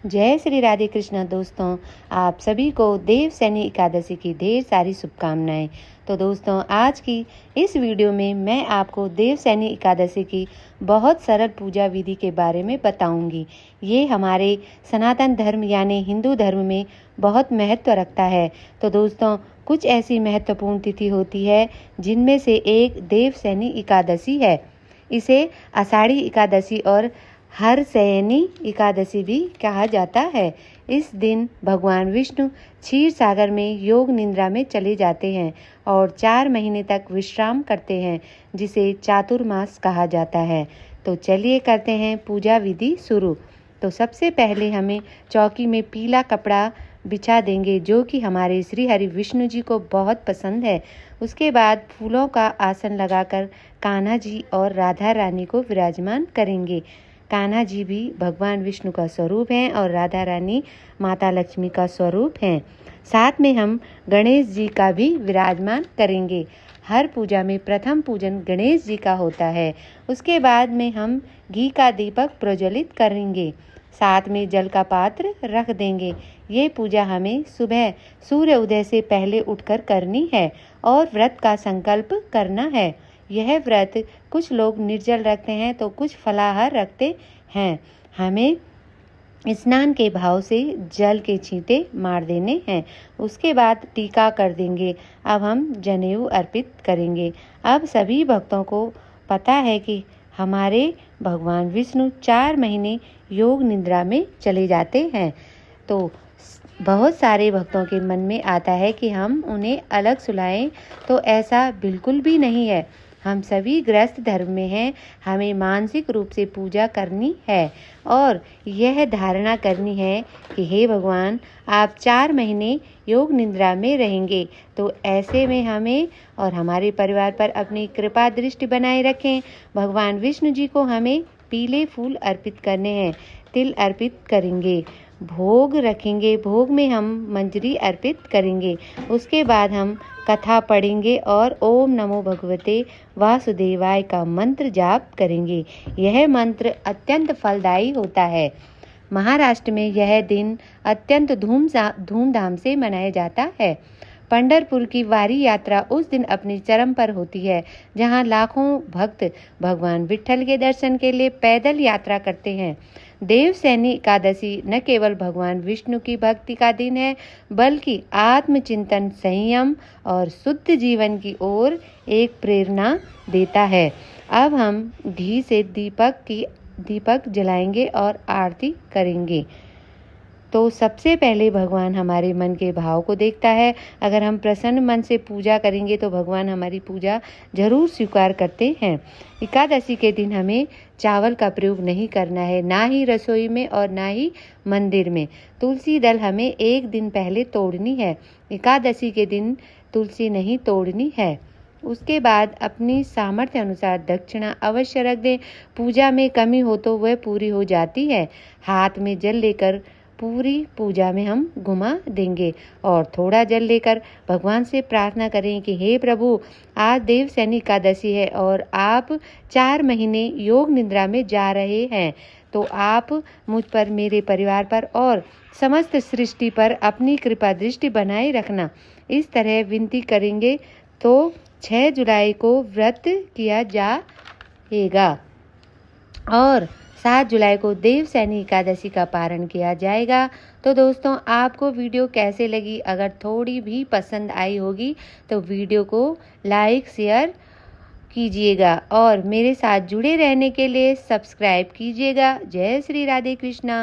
जय श्री राधे कृष्ण। दोस्तों, आप सभी को देवशयनी एकादशी की ढेर सारी शुभकामनाएं। तो दोस्तों, आज की इस वीडियो में मैं आपको देवशयनी एकादशी की बहुत सरल पूजा विधि के बारे में बताऊंगी। ये हमारे सनातन धर्म यानी हिंदू धर्म में बहुत महत्व रखता है। तो दोस्तों, कुछ ऐसी महत्वपूर्ण तिथि होती है जिनमें से एक देवशयनी एकादशी है। इसे आषाढ़ी एकादशी और हरशयनी एकादशी भी कहा जाता है। इस दिन भगवान विष्णु क्षीर सागर में योग निद्रा में चले जाते हैं और 4 महीने तक विश्राम करते हैं, जिसे चातुर्मास कहा जाता है। तो चलिए करते हैं पूजा विधि शुरू। तो सबसे पहले हमें चौकी में पीला कपड़ा बिछा देंगे, जो कि हमारे श्री हरि विष्णु जी को बहुत पसंद है। उसके बाद फूलों का आसन लगाकर कान्हा जी और राधा रानी को विराजमान करेंगे। कान्हा जी भी भगवान विष्णु का स्वरूप हैं और राधा रानी माता लक्ष्मी का स्वरूप हैं। साथ में हम गणेश जी का भी विराजमान करेंगे। हर पूजा में प्रथम पूजन गणेश जी का होता है। उसके बाद में हम घी का दीपक प्रज्वलित करेंगे। साथ में जल का पात्र रख देंगे। ये पूजा हमें सुबह सूर्य उदय से पहले उठकर करनी है और व्रत का संकल्प करना है। यह व्रत कुछ लोग निर्जल रखते हैं तो कुछ फलाहार रखते हैं। हमें स्नान के भाव से जल के छींटे मार देने हैं। उसके बाद टीका कर देंगे। अब हम जनेऊ अर्पित करेंगे। अब सभी भक्तों को पता है कि हमारे भगवान विष्णु 4 महीने योग निद्रा में चले जाते हैं। तो बहुत सारे भक्तों के मन में आता है कि हम उन्हें अलग सुलाएं, तो ऐसा बिल्कुल भी नहीं है। हम सभी गृहस्थ धर्म में हैं। हमें मानसिक रूप से पूजा करनी है और यह धारणा करनी है कि हे भगवान, आप 4 महीने योग निद्रा में रहेंगे, तो ऐसे में हमें और हमारे परिवार पर अपनी कृपा दृष्टि बनाए रखें। भगवान विष्णु जी को हमें पीले फूल अर्पित करने हैं, तिल अर्पित करेंगे, भोग रखेंगे। भोग में हम मंजरी अर्पित करेंगे। उसके बाद हम कथा पढ़ेंगे और ओम नमो भगवते वासुदेवाय का मंत्र जाप करेंगे। यह मंत्र अत्यंत फलदायी होता है। महाराष्ट्र में यह दिन अत्यंत धूमधाम से मनाया जाता है। पंढरपुर की वारी यात्रा उस दिन अपनी चरम पर होती है, जहां लाखों भक्त भगवान विट्ठल के दर्शन के लिए पैदल यात्रा करते हैं। देवशयनी एकादशी न केवल भगवान विष्णु की भक्ति का दिन है, बल्कि आत्मचिंतन, संयम और शुद्ध जीवन की ओर एक प्रेरणा देता है। अब हम घी से दीपक जलाएंगे और आरती करेंगे। तो सबसे पहले भगवान हमारे मन के भाव को देखता है। अगर हम प्रसन्न मन से पूजा करेंगे तो भगवान हमारी पूजा जरूर स्वीकार करते हैं। एकादशी के दिन हमें चावल का प्रयोग नहीं करना है, ना ही रसोई में और ना ही मंदिर में। तुलसी दल हमें एक दिन पहले तोड़नी है। एकादशी के दिन तुलसी नहीं तोड़नी है। उसके बाद अपनी सामर्थ्य अनुसार दक्षिणा अवश्य रख दें। पूजा में कमी हो तो वह पूरी हो जाती है। हाथ में जल लेकर पूरी पूजा में हम घुमा देंगे और थोड़ा जल लेकर भगवान से प्रार्थना करें कि हे प्रभु, आज देवशयनी एकादशी है और आप 4 महीने योग निद्रा में जा रहे हैं, तो आप मुझ पर, मेरे परिवार पर और समस्त सृष्टि पर अपनी कृपा दृष्टि बनाए रखना। इस तरह विनती करेंगे तो 6 जुलाई को व्रत किया जाएगा और 7 जुलाई को देवशयनी एकादशी का पारण किया जाएगा। तो दोस्तों, आपको वीडियो कैसे लगी? अगर थोड़ी भी पसंद आई होगी तो वीडियो को लाइक शेयर कीजिएगा और मेरे साथ जुड़े रहने के लिए सब्सक्राइब कीजिएगा। जय श्री राधे कृष्णा।